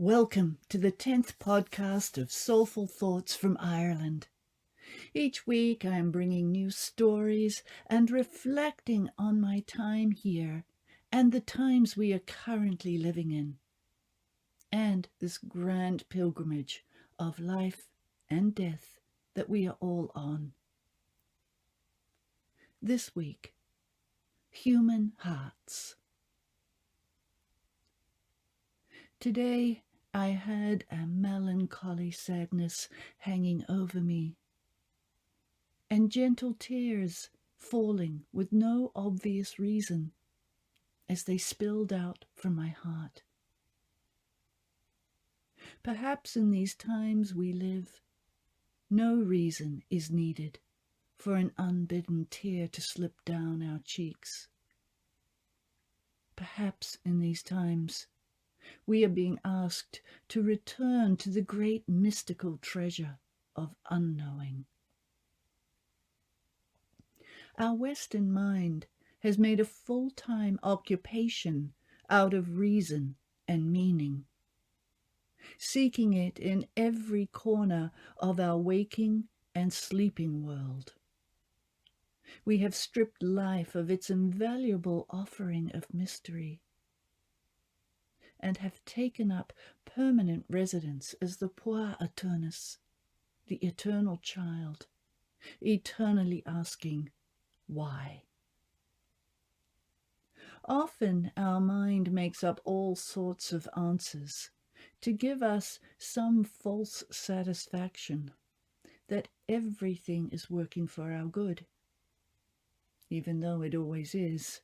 Welcome to the 10th podcast of Soulful Thoughts from Ireland. Each week I am bringing new stories and reflecting on my time here and the times we are currently living in, and this grand pilgrimage of life and death that we are all on. This week, human hearts. Today, I had a melancholy sadness hanging over me, and gentle tears falling with no obvious reason as they spilled out from my heart. Perhaps in these times we live, no reason is needed for an unbidden tear to slip down our cheeks. Perhaps in these times we are being asked to return to the great mystical treasure of unknowing. Our Western mind has made a full-time occupation out of reason and meaning, seeking it in every corner of our waking and sleeping world. We have stripped life of its invaluable offering of mystery, and have taken up permanent residence as the Puer Eternus, the eternal child, eternally asking, why? Often our mind makes up all sorts of answers to give us some false satisfaction that everything is working for our good, even though it always is.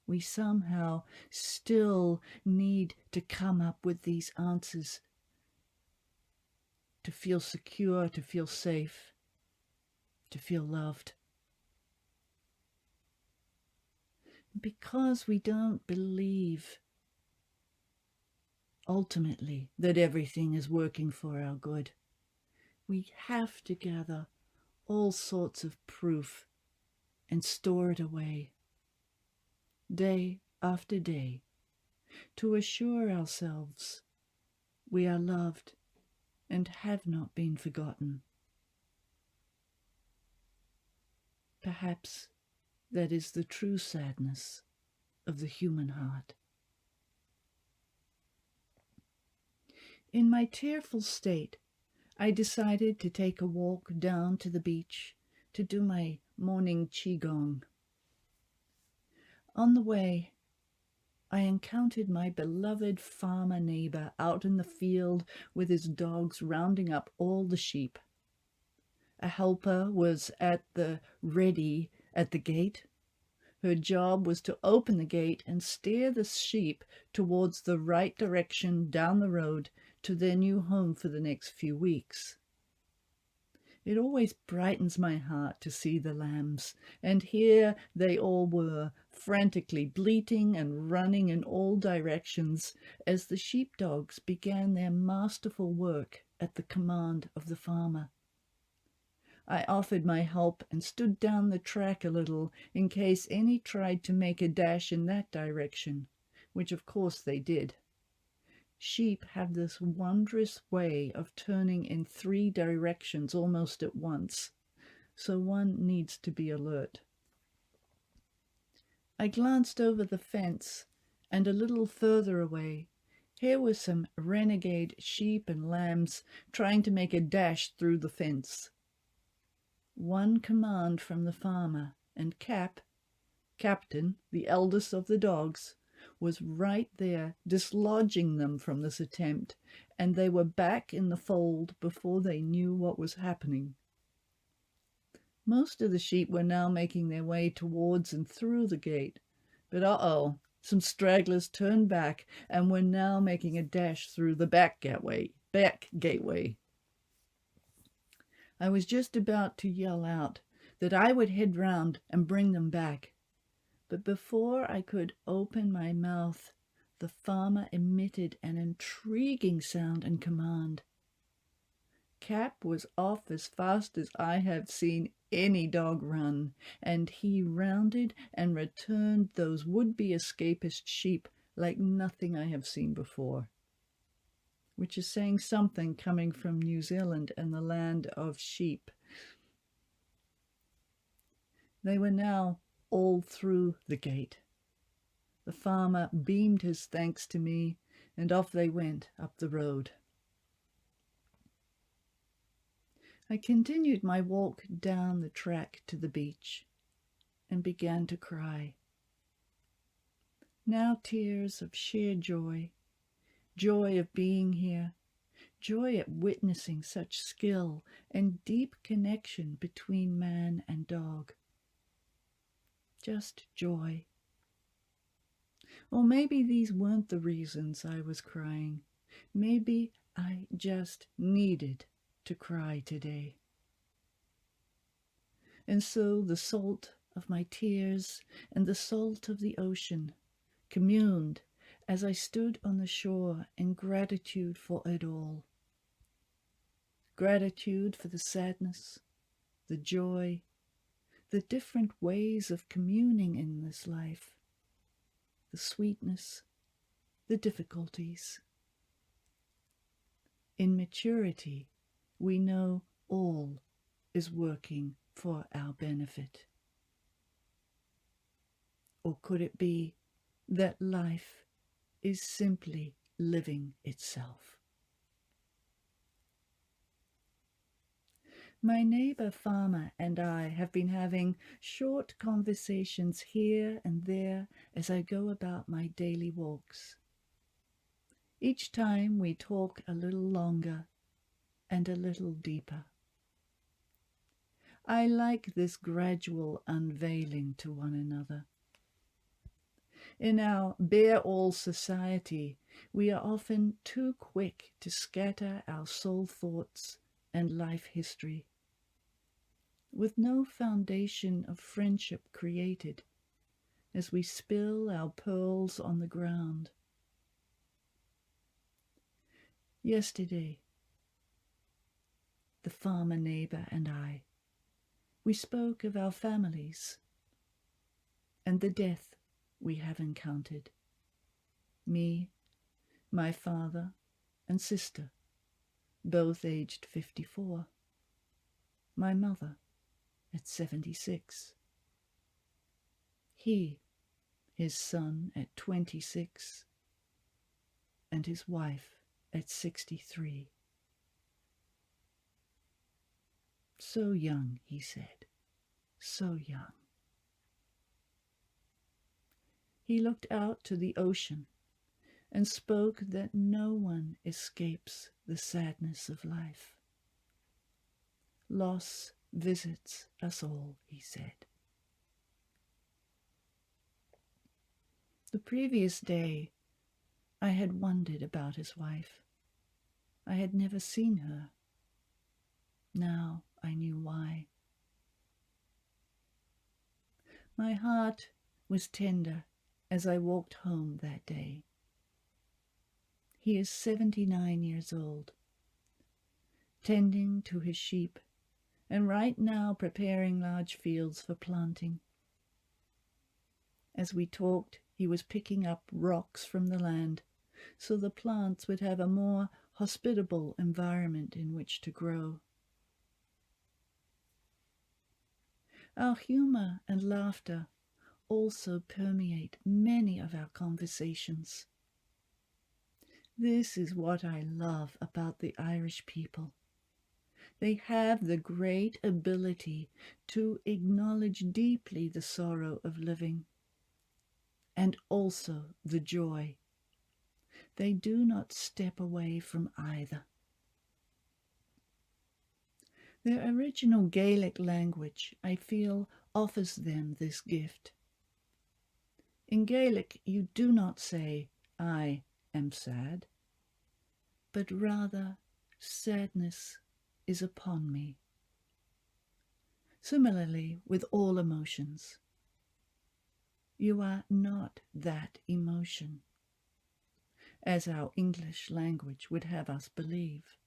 We somehow still need to come up with these answers to feel secure, to feel safe, to feel loved. Because we don't believe ultimately that everything is working for our good, we have to gather all sorts of proof and store it away, day after day, to assure ourselves we are loved and have not been forgotten. Perhaps that is the true sadness of the human heart. In my tearful state, I decided to take a walk down to the beach to do my morning qigong. On the way, I encountered my beloved farmer neighbor out in the field with his dogs rounding up all the sheep. A helper was at the ready at the gate. Her job was to open the gate and steer the sheep towards the right direction down the road to their new home for the next few weeks. It always brightens my heart to see the lambs, and here they all were, frantically bleating and running in all directions as the sheepdogs began their masterful work at the command of the farmer. I offered my help and stood down the track a little in case any tried to make a dash in that direction, which of course they did. Sheep have this wondrous way of turning in 3 directions almost at once, so one needs to be alert. I glanced over the fence, and a little further away, here were some renegade sheep and lambs trying to make a dash through the fence. One command from the farmer, and Captain, the eldest of the dogs, was right there dislodging them from this attempt, and they were back in the fold before they knew what was happening. Most of the sheep were now making their way towards and through the gate, but some stragglers turned back and were now making a dash through the back gateway. I was just about to yell out that I would head round and bring them back, but before I could open my mouth, the farmer emitted an intriguing sound and command. Cap was off as fast as I have seen any dog run, and he rounded and returned those would-be escapist sheep like nothing I have seen before, which is saying something coming from New Zealand and the land of sheep. They were now all through the gate. The farmer beamed his thanks to me, and off they went up the road. I continued my walk down the track to the beach and began to cry. Now tears of sheer joy, joy of being here, joy at witnessing such skill and deep connection between man and dog. Just joy. Or maybe these weren't the reasons I was crying. Maybe I just needed to cry today. And so the salt of my tears and the salt of the ocean communed as I stood on the shore in gratitude for it all. Gratitude for the sadness, the joy, the different ways of communing in this life, the sweetness, the difficulties. In maturity, we know all is working for our benefit. Or could it be that life is simply living itself? My neighbor farmer and I have been having short conversations here and there as I go about my daily walks. Each time we talk a little longer and a little deeper. I like this gradual unveiling to one another. In our bare-all society, we are often too quick to scatter our soul thoughts and life history, with no foundation of friendship created as we spill our pearls on the ground. Yesterday, the farmer neighbor and I, we spoke of our families and the death we have encountered. Me, my father and sister, both aged 54. My mother at 76. He, his son at 26, and his wife at 63. So young, he said, so young. He looked out to the ocean and spoke that no one escapes the sadness of life. Loss visits us all, he said. The previous day, I had wondered about his wife. I had never seen her. Now I knew why. My heart was tender as I walked home that day. He is 79 years old, tending to his sheep, and right now preparing large fields for planting. As we talked, he was picking up rocks from the land so the plants would have a more hospitable environment in which to grow. Our humor and laughter also permeate many of our conversations. This is what I love about the Irish people. They have the great ability to acknowledge deeply the sorrow of living and also the joy. They do not step away from either. Their original Gaelic language, I feel, offers them this gift. In Gaelic, you do not say, I am sad, but rather, sadness is upon me. Similarly, with all emotions, you are not that emotion, as our English language would have us believe.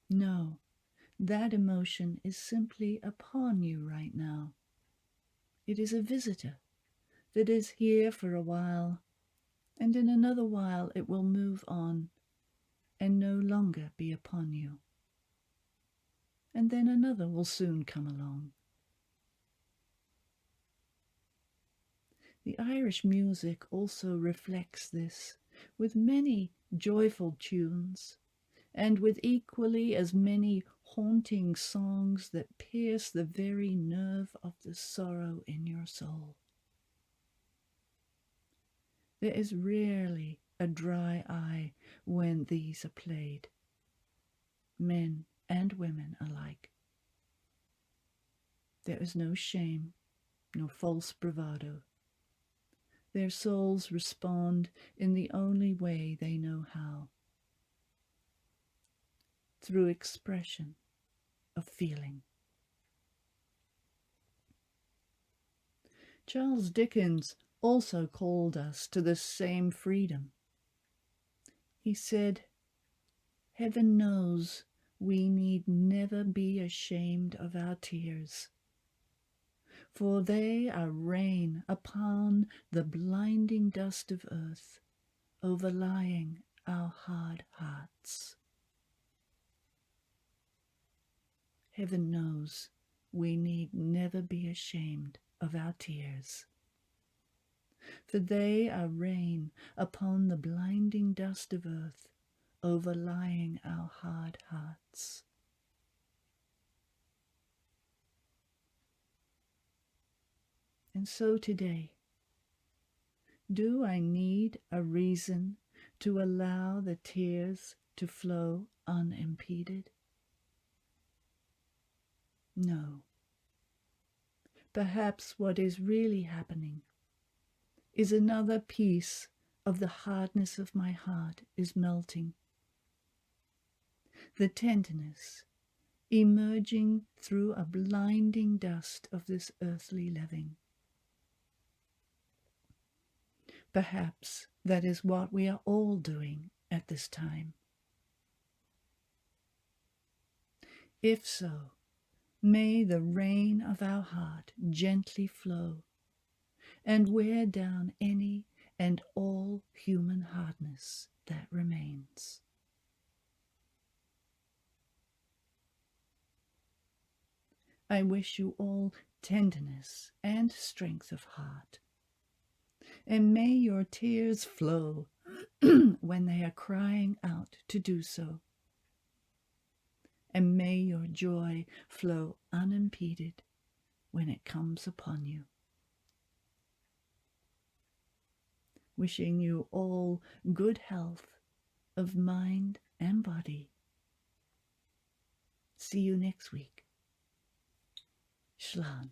No, that emotion is simply upon you right now. It is a visitor that is here for a while, and in another while it will move on and no longer be upon you. And then another will soon come along. The Irish music also reflects this, with many joyful tunes, and with equally as many haunting songs that pierce the very nerve of the sorrow in your soul. There is rarely a dry eye when these are played, men and women alike. There is no shame, no false bravado. Their souls respond in the only way they know how, through expression of feeling. Charles Dickens also called us to the same freedom. He said, "Heaven knows we need never be ashamed of our tears, for they are rain upon the blinding dust of earth, overlying our hard hearts." Heaven knows we need never be ashamed of our tears, for they are rain upon the blinding dust of earth, overlying our hard hearts. And so today, do I need a reason to allow the tears to flow unimpeded? No. Perhaps what is really happening is another piece of the hardness of my heart is melting. The tenderness emerging through a blinding dust of this earthly living. Perhaps that is what we are all doing at this time. If so, may the rain of our heart gently flow and wear down any and all human hardness that remains. I wish you all tenderness and strength of heart, and may your tears flow when they are crying out to do so, and may your joy flow unimpeded when it comes upon you. Wishing you all good health of mind and body. See you next week. Slán.